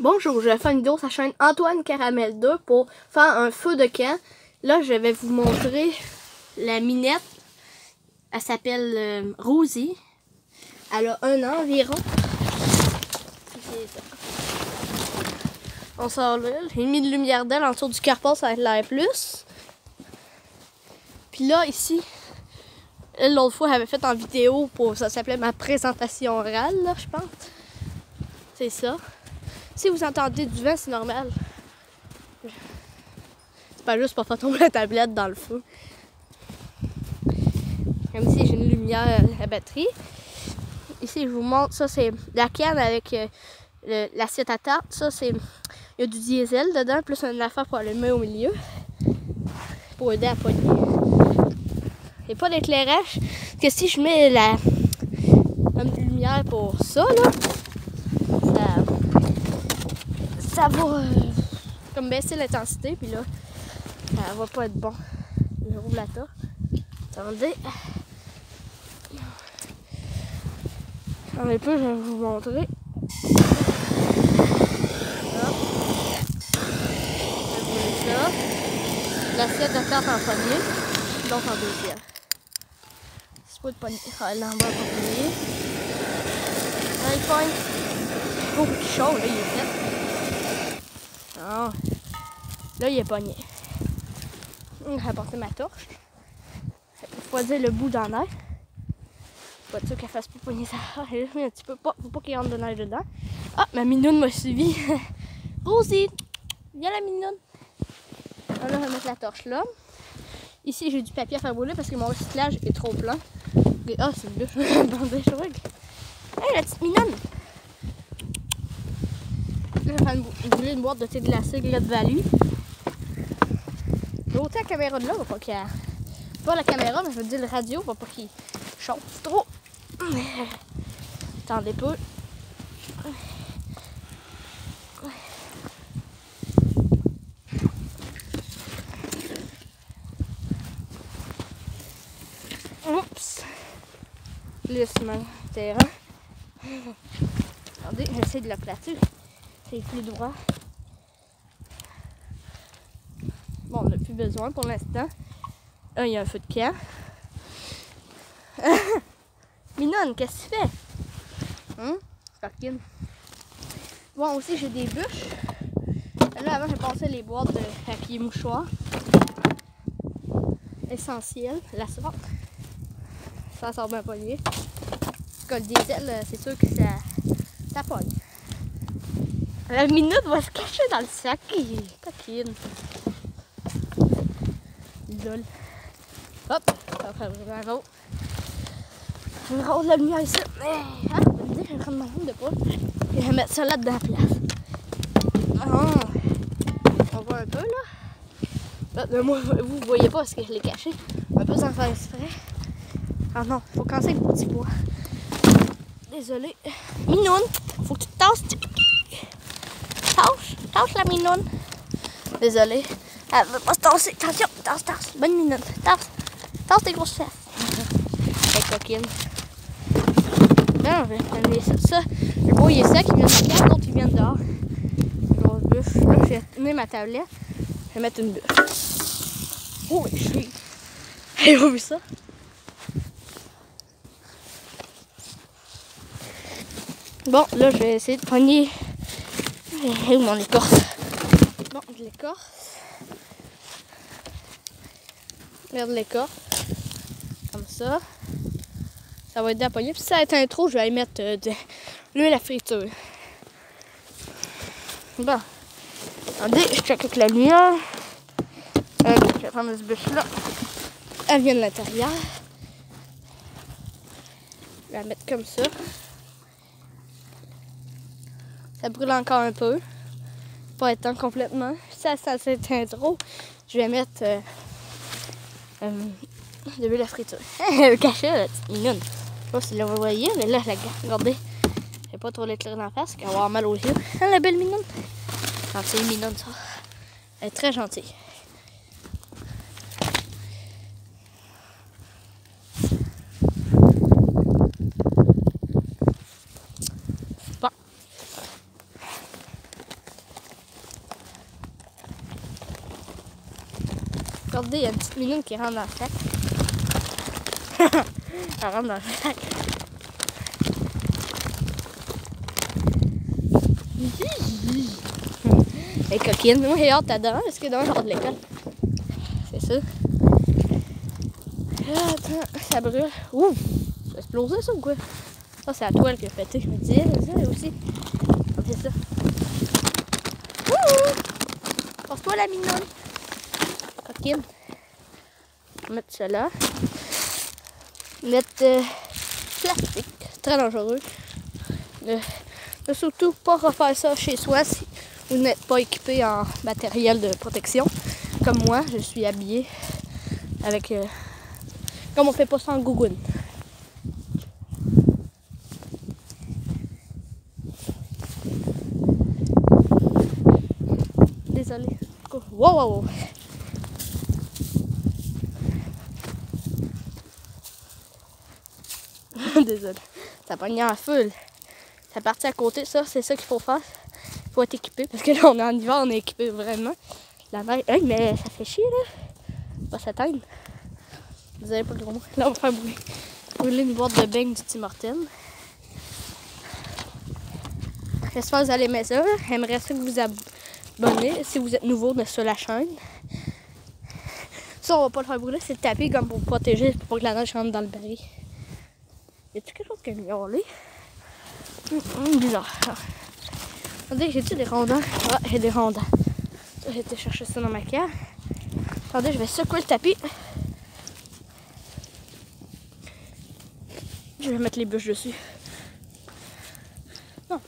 Bonjour, je vais faire une vidéo sur la chaîne Antoine Caramel 2 pour faire un feu de camp. Là, je vais vous montrer la minette. Elle s'appelle Rosie. Elle a 1 an environ. On sort là. J'ai mis de lumière d'elle en dessous du carport, ça va être l'air plus. Puis là, ici, l'autre fois, elle avait fait en vidéo pour ça s'appelait ma présentation orale, là, je pense. C'est ça. Si vous entendez du vent, c'est normal. C'est pas juste pour faire tomber la tablette dans le feu. Comme ici, j'ai une lumière à batterie. Ici, je vous montre, ça c'est la canne avec l'assiette à tarte. Ça, c'est. Il y a du diesel dedans, plus une affaire pour allumer au milieu. Pour aider à poigner. Il n'y a pas d'éclairage. Parce que si je mets la lumière pour ça, là, ça va comme baisser l'intensité, puis là, ça va pas être bon. Je roule la torche. Attendez. Un peu, je vais vous montrer. Ça. L'assiette de tarte en premier, donc en deuxième. C'est pas de pogner. Ah, là, on va pas pogner. Là, il pogne. Oh, il est chaud, là, il est fait. Ah. Là, il est pogné. Je vais apporter ma torche. Je vais refroidir le bout dans l'air. Pas sûr qu'elle fasse pas pogner ça. Ah, un petit peu pas. Faut pas qu'il rentre de neige dedans. Ah, ma minoune m'a suivi. Rosie! Viens la minoune. Là, je vais mettre la torche là. Ici, j'ai du papier à faire brûler parce que mon recyclage est trop plein. Ah, c'est une bûche. Hey, la petite minoune! Là, je vais faire brûler une boîte de thé glacé Glade Valley. Je vais ôter la caméra de là, pour pas qu'il y ait... Pas la caméra, mais je veux dire le radio, pour pas qu'il chauffe trop. Attendez peu. Oups! Glissement terrain. Attendez, j'essaie de l'aplatir. C'est plus droit. Bon, on n'a plus besoin pour l'instant. Là, il y a un feu de camp. Minoune, qu'est-ce que tu fais? Coquine. Bon, aussi, j'ai des bûches. Là, avant, j'ai passé les boîtes de papier mouchoir. Essentiel. La sorte. Ça sort bien pogné. Le diesel, c'est sûr que ça pogne. La minute va se cacher dans le sac. Coquine. Lol. Hop, ça va faire un rôle. Je vais rôle la lumière ici. Ah, je vais prendre ma lampe de poche. Et je vais mettre ça là dedans la place. Ah, on voit un peu là. Là, moi, vous ne voyez pas parce que je l'ai caché. Un peu sans faire exprès. Ah non, faut casser avec le petit bois. Désolée. Minoune, faut que tu te tasses. Tasse la minoune. Désolée. Elle veut pas se tasser. Attention, tasse. Bonne minoune. Tasse tes grosses fesses. Hey, coquine. Non, je vais laisser ça. Le bois il est sec, il vient de camp, l'autre il vient dehors. Grosse bûche. Là, je vais tenir ma tablette. Je vais mettre une bûche. Oh, je suis. Hey, vous avez vu ça? Bon, là, je vais essayer de pogner. Où mon écorce? Bon, de l'écorce. Regarde l'écorce. Comme ça. Ça va aider à pogner. Puis si ça va être un trou, je vais aller mettre de l'huile à friture. Bon. Attendez, je check avec la lumière. Je vais prendre cette bûche-là. Elle vient de l'intérieur. Je vais la mettre comme ça. Ça brûle encore un peu. Pas éteint complètement. Ça s'éteint trop. Je vais mettre de l'huile à friture. Elle est cachée, la petite minoune. Je sais pas si vous voyez, mais là, regardez. Je vais pas trop l'éclairer dans la face, qu'elle va avoir mal aux yeux. Ah, la belle minoune. Ah, c'est une minoune, ça. Elle est très gentille. Bon. Regardez, il y a une petite minoune qui rentre dans le sac. Elle rentre dans le sac. Elle est coquine. Moi, j'ai hâte à demain parce que demain, je rentre de l'école. C'est ça. Attends, ça brûle. Ouh! Ça a explosé, ça ou quoi? Ça, c'est la toile qui a pété. Je me disais, ça aussi. C'est ça. Ouh! Passe-toi la mignonne. Coquine. On va mettre ça là. Mettre plastique. Très dangereux. Ne surtout pas refaire ça chez soi si vous n'êtes pas équipé en matériel de protection. Comme moi, je suis habillée avec... comme on fait pas ça en gougoune. Désolée. Wow, wow, wow. Désolée. Ça pogne en feu. Ça partit à côté, ça, c'est ça qu'il faut faire. Il faut être équipé parce que là, on est en hiver, on est équipé vraiment. La neige, hey, mais ça fait chier là. Ça va s'éteindre. Vous avez pas le gros mot. Là, on va faire brûler une boîte de beignes du Tim Hortons. J'espère que vous allez aimer ça. J'aimerais ça que vous abonnez si vous êtes nouveau sur la chaîne. Ça, on va pas le faire brûler, c'est le tapis comme pour protéger, pour pas que la neige rentre dans le baril. Y a-t-il quelque chose qui a miaulé? Bizarre. Attendez, j'ai-tu des rondins? Ah, j'ai des rondins. J'ai été chercher ça dans ma cave. Attendez, je vais secouer le tapis. Je vais mettre les bûches dessus. Non.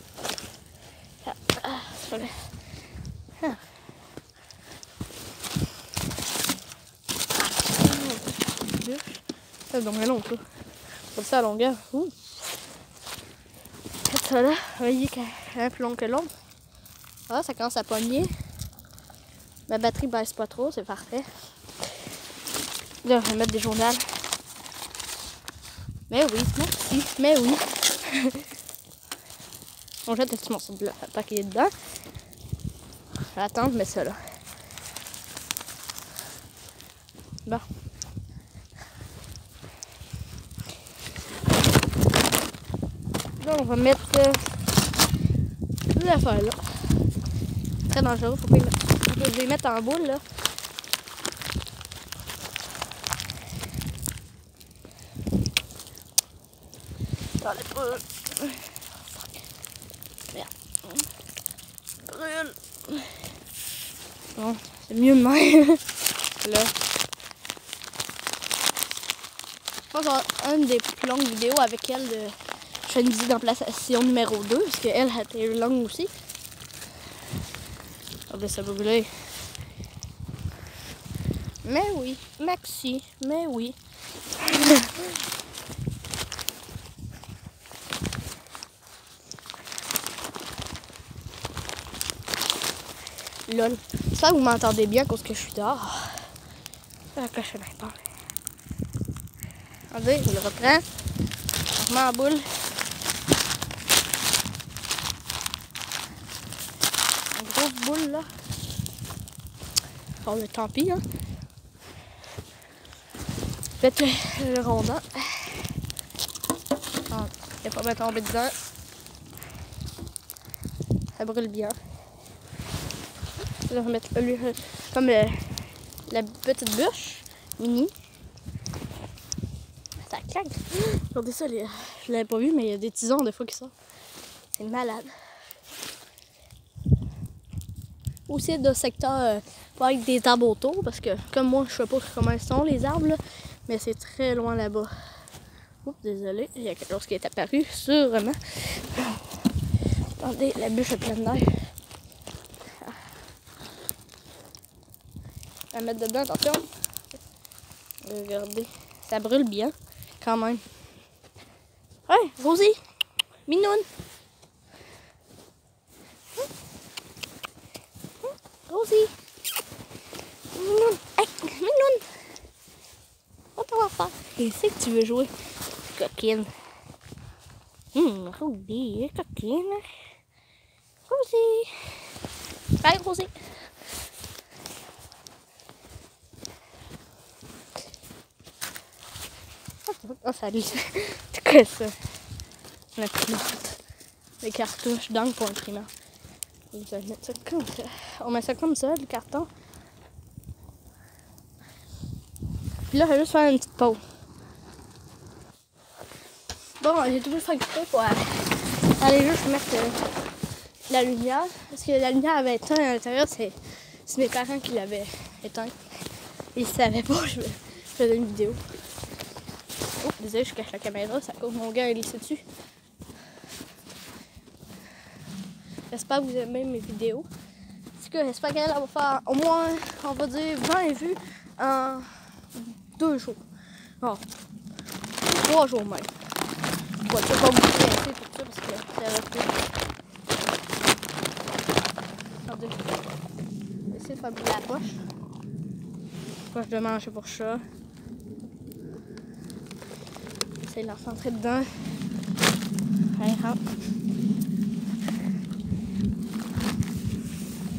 C'est pas vrai. Ça donc long, ça. Comme ça à longueur. Ouh. Faites ça là. Vous voyez qu'elle est un peu long que l'autre. Ah, ça commence à pogner. Ma batterie baisse pas trop, c'est parfait. Là, je vais mettre des journaux. Mais oui, merci. Mais oui. On jette un petit morceau de papier dedans. Je vais attendre, je mets ça là. Bon. Là, on va mettre les affaires là. Très dangereux, faut pas les mettre en boule là. Attendez pas. Merde. Brûle. Bon, c'est mieux de même. Là. Je pense une des plus longues vidéos avec elle de chaîne d'emplacement numéro 2, parce qu'elle a été longue aussi. Ah ben ça va brûler. Mais oui, Maxi, mais oui. Lol. Ça, vous m'entendez bien parce que je suis dehors. La coche n'est pas. Regardez, je le reprends. Je mets en boule. Une grosse boule là. Oh, mais tant pis, hein. Faites le rondin. Il n'y a pas à tomber dedans. Ça brûle bien. Je vais remettre comme la petite bûche mini. Ça claque. Regardez ça, je l'avais pas vu, mais il y a des tisons des fois qui sortent. C'est malade. Aussi de secteur pas avec des arbres autour, parce que comme moi, je sais pas comment ils sont les arbres, là, mais c'est très loin là-bas. Oups, désolé, il y a quelque chose qui est apparu, sûrement. Attendez, la bûche est pleine d'air. À mettre dedans, attention. Regardez, ça brûle bien, quand même. Ouais, Rosie, minoune. Rosie, minoune. Hey, minoune. On va faire. Qu'est-ce que tu veux jouer? Coquine. Rosie, coquine. Rosie. Bye, Rosie. Oh, ça glisse. C'est quoi ça? L'imprimante. Les cartouches d'encre pour l'imprimant. Vous allez mettre ça comme ça. On met ça comme ça, le carton. Puis là, je vais juste faire une petite pause. Bon, j'ai tout fait exprès pour aller juste mettre la lumière. Parce que la lumière avait éteint à l'intérieur, c'est mes parents qui l'avaient éteint. Ils ne savaient pas, je faisais une vidéo. Oh, désolé, je cache la caméra, ça cause mon gars est glissé dessus. J'espère que vous aimez mes vidéos. En tout cas, j'espère qu'elle va faire au moins, on va dire, 20 vues en 2 jours. Non, 3 jours même. Je ne vais pas vous presser pour ça parce que ça va plus. Attendez. Je vais essayer de faire bouger la poche. Poche de manger pour chat. J'essaie de la recentrer dedans. Allez, hop.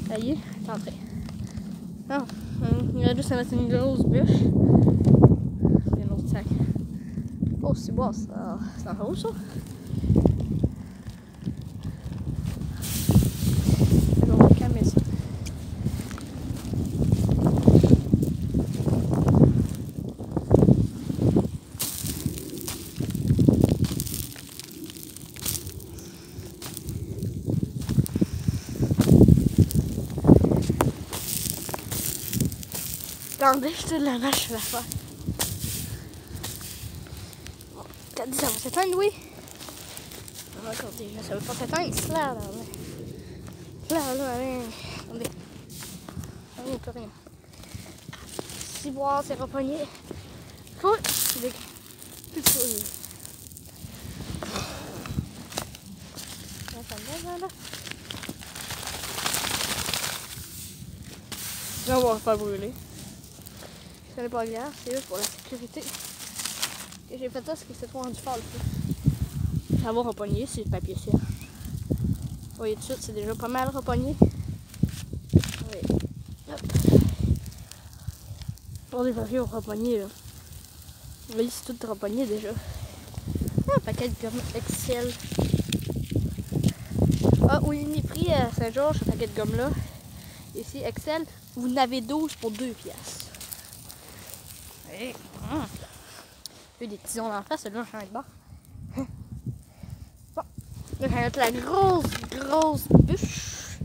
Ça y est, c'est entré. Non, il va juste à mettre une grosse bûche. Il y a un autre sac. Oh, c'est bon, ça. C'est en haut, ça. On va calmer ça. Attendez, je te la vache, je vais la faire. Bon, t'as dit ça va s'éteindre, oui? On va accorder, ça va pas s'éteindre, là. Allez. Attendez. On n'y peut rien. Si boire, c'est repogné. Cool. Plus de choses. Là. Là, on va pas brûler. Ce n'est pas grave, c'est juste pour la sécurité que j'ai fait ça parce que c'est trop rendu fort le feu. Ça va repogner si le papier serre. Vous voyez tout de suite, c'est déjà pas mal repogné. Oui. Hop. Pour des papiers repogner là. Vous voyez, c'est tout repogné déjà. Un paquet de gomme Excel. Ah oui, il est pris à Saint-Georges, ce paquet de gomme là. Ici, Excel, vous en avez 12 pour 2 piastres. Hey. J'ai des tisons d'en face, celui-là, je suis de bord. Bon, là, je vais mettre la grosse bûche.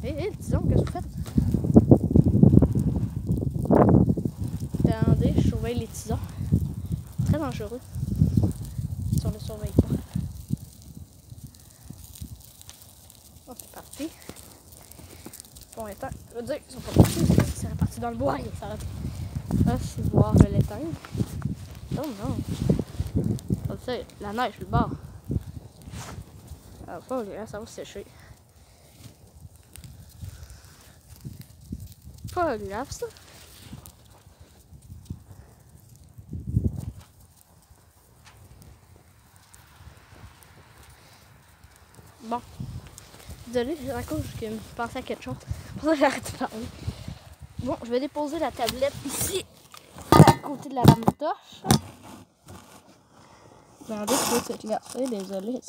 Hé, tisons, qu'est-ce que vous faites? Attendez, je surveille les tisons. Très dangereux. Si on ne les surveille pas. Bon, c'est parti. Bon, éteint. Je veux dire, ils sont pas partis, c'est reparti dans le bois. Ça va. Là, c'est voir l'éteindre. Oh non. Comme ça, la neige, le bord. Ah, pas là, ça va sécher. Pas grave, ça. Bon. Désolée, j'ai la couche que je pensais à quelque chose. Pour ça, j'ai arrêté de parler. Bon, je vais déposer la tablette ici, à côté de la lampe torche. Attendez, c'est éclairci, désolé.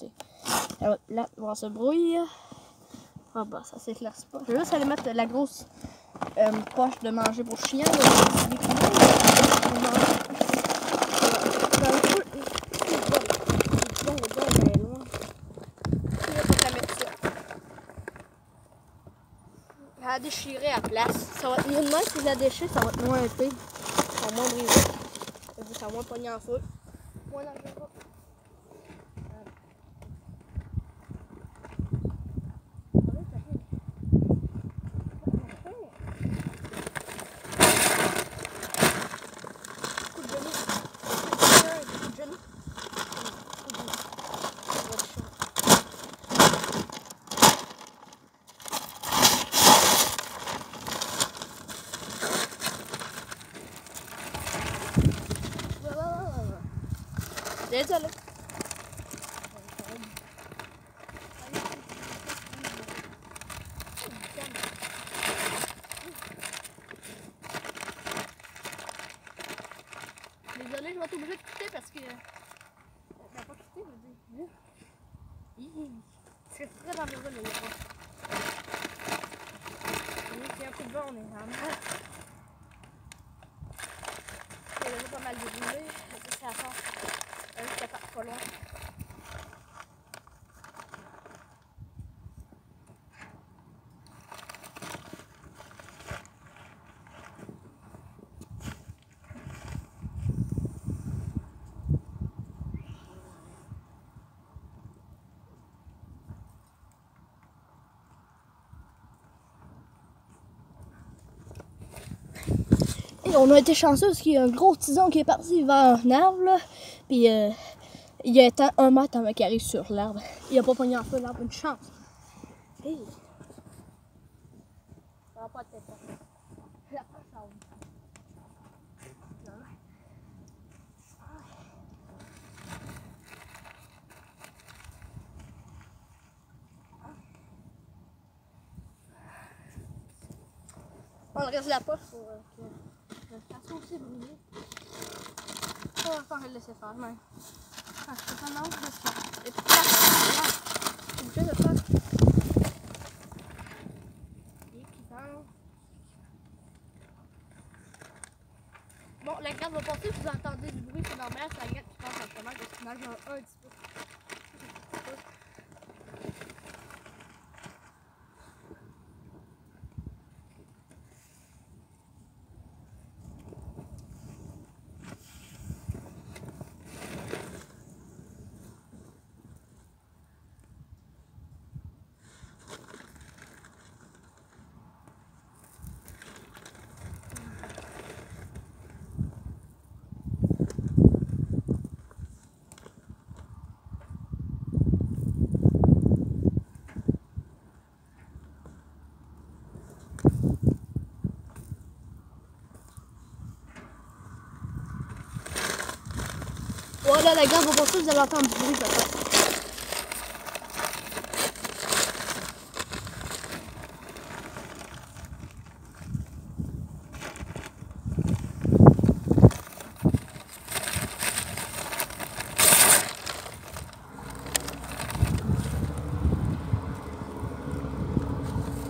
Là, on se brouille. Ah bah, ça s'éclaircit pas. Je vais juste aller mettre la grosse poche de manger pour chien. À déchirer à la place. Ça va être mieux de même si je la déchire, ça va être moins épais. Ça va moins briser. Ça va moins pogner en feu. Moins dans le pas. Désolé. Désolé, je vais être obligée de quitter parce que. La pas quitté, je veux dire. C'est très dangereux le lapin. Il y a un coup de vent, on est vraiment. Il y a pas mal de roulé. C'est à fond. Ça part pas loin. Et on a été chanceux parce qu'il y a un gros tison qui est parti vers un arbre, là. Puis il y a été 1 mètre avant qu'il arrive sur l'arbre. Il a pas pogné en feu l'arbre, une chance. Hey. Ça va pas être ça. La place, ça va. On reste la poche pour que le fasse aussi brûler. On va faire le laisser faire, mais. Ah, je peux pas non, parce que. Et puis là, c'est obligé de faire. Et puis bon, la gratte va passer, vous entendez du bruit, c'est normal, c'est la gratte qui passe en chemin, parce qu'il nage un petit peu. Voilà, la gratte va passer, vous allez entendre du bruit, peut-être.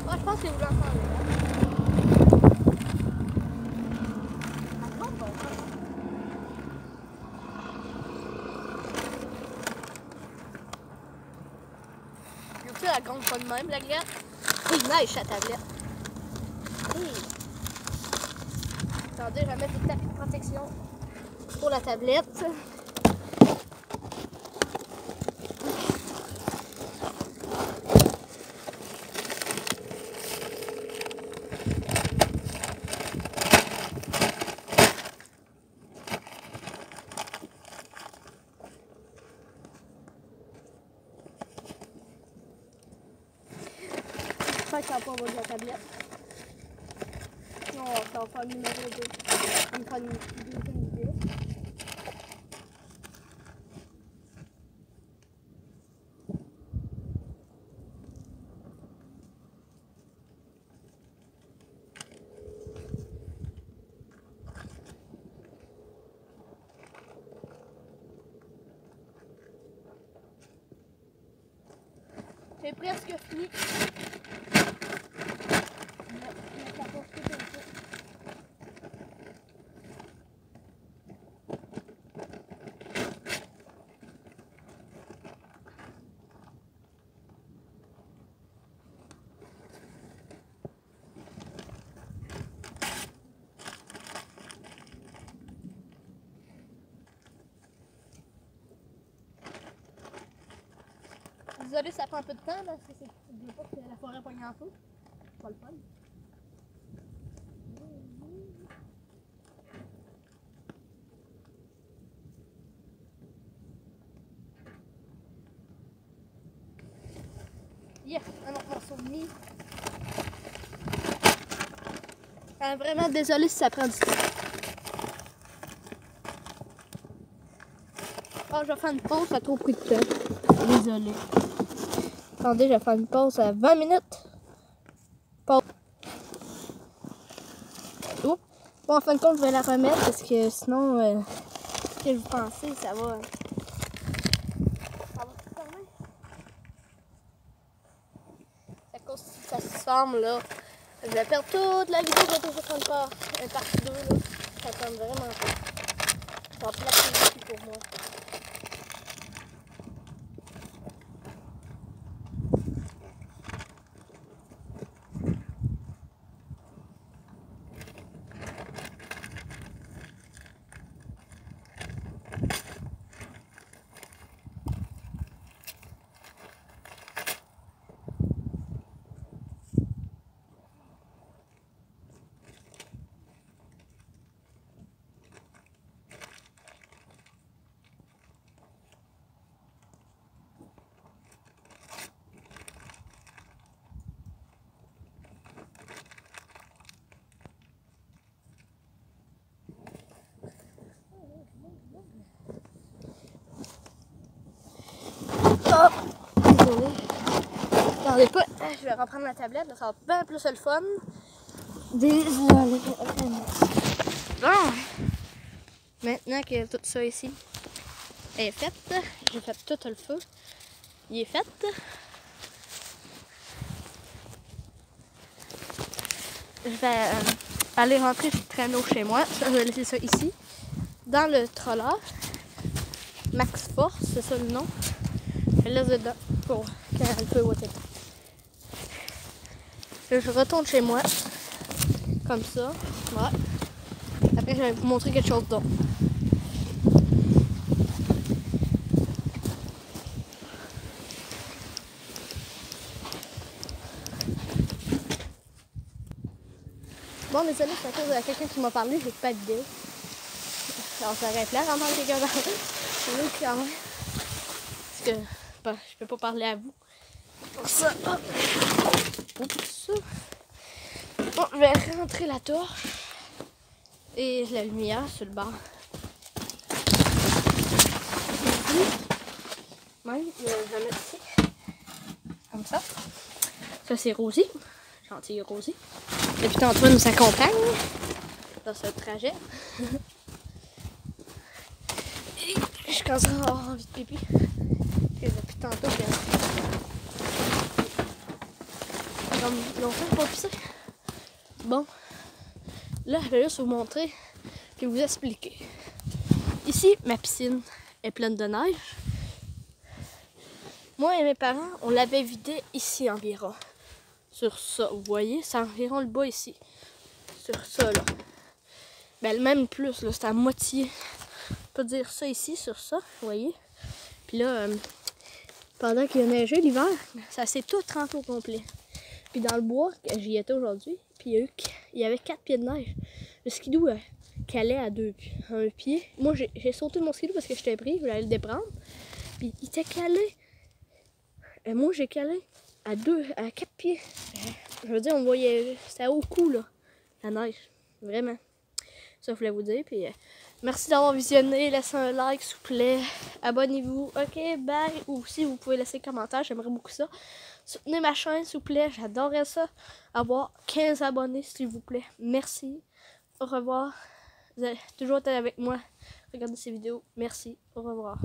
Moi, je pense que vous l'entendez. La grande pas de même, la gratte. Il neige sa tablette. Attendez, je vais mettre des tapis de protection pour la tablette. J'espère que ça va pas envoyer la tablette. Non, ça va faire le numéro 2. On va faire une deuxième vidéo. J'ai presque fini. Désolé, ça prend un peu de temps, là. Je veux pas que la forêt pogne en feu. C'est pas le fun. Yes, un autre morceau de mie. Vraiment désolé si ça prend du temps. Oh, je vais faire une pause, ça a trop pris de temps. Désolé. Attendez, je vais faire une pause à 20 minutes. Pause. Oh. Bon, en fin de compte, je vais la remettre parce que sinon, ce que vous pensez, ça va. Ça va quand même. À cause si ça se forme là. Je vais perdre toute la vidéo de 260 pas. Un partie 2 là. Ça tombe vraiment pas. Ça va plus l'activité pour moi. Oh, désolé. Attendez pas, je vais reprendre la tablette, là, ça va bien plus le fun. Désolé. Bon, maintenant que tout ça ici est fait, j'ai fait tout le feu. Il est fait. Je vais aller rentrer le traîneau chez moi. Je vais laisser ça ici, dans le troller. Max Force, c'est ça le nom. Je le laisse dedans pour quand le feu va être. Je retourne chez moi, comme ça. Ouais. Après, je vais vous montrer quelque chose d'autre. Bon, désolé, c'est à cause de quelqu'un qui m'a parlé, j'ai pas de vidéo. Alors, ça aurait plaire d'entendre quelqu'un parler. Quand même. Parce que ben, je peux pas parler à vous. Pour ça, hop. Oups. Bon, je vais rentrer la torche et la lumière sur le bar. Même, je vais la mettre ici. Comme ça. Ça, c'est Rosie. Gentille Rosie. Et puis Antoine nous accompagne dans ce trajet. Et je commencerai à avoir envie de pipi. Et depuis tantôt, comme longtemps pour pisser. Bon, là, je vais juste vous montrer et vous expliquer. Ici, ma piscine est pleine de neige. Moi et mes parents, on l'avait vidée ici environ. Sur ça, vous voyez, c'est environ le bas ici. Sur ça, là. Ben, même plus, là, c'est à moitié. On peut dire ça ici, sur ça, vous voyez. Puis là, pendant qu'il a neigé l'hiver, ça s'est tout trempé au complet. Puis dans le bois, j'y étais aujourd'hui, puis il y avait 4 pieds de neige. Le skidoo calait à un pied. Moi, j'ai sauté mon skidoo parce que j'étais pris, je voulais aller le déprendre. Puis il était calé. Et moi, j'ai calé à 4 pieds. Je veux dire, on voyait, c'était au cou, là, la neige. Vraiment. Ça, je voulais vous dire. Puis merci d'avoir visionné. Laissez un like, s'il vous plaît. Abonnez-vous. OK, bye. Ou si vous pouvez laisser un commentaire, j'aimerais beaucoup ça. Soutenez ma chaîne, s'il vous plaît. J'adorerais ça. Avoir 15 abonnés, s'il vous plaît. Merci. Au revoir. Vous allez toujours être avec moi. Regardez ces vidéos. Merci. Au revoir.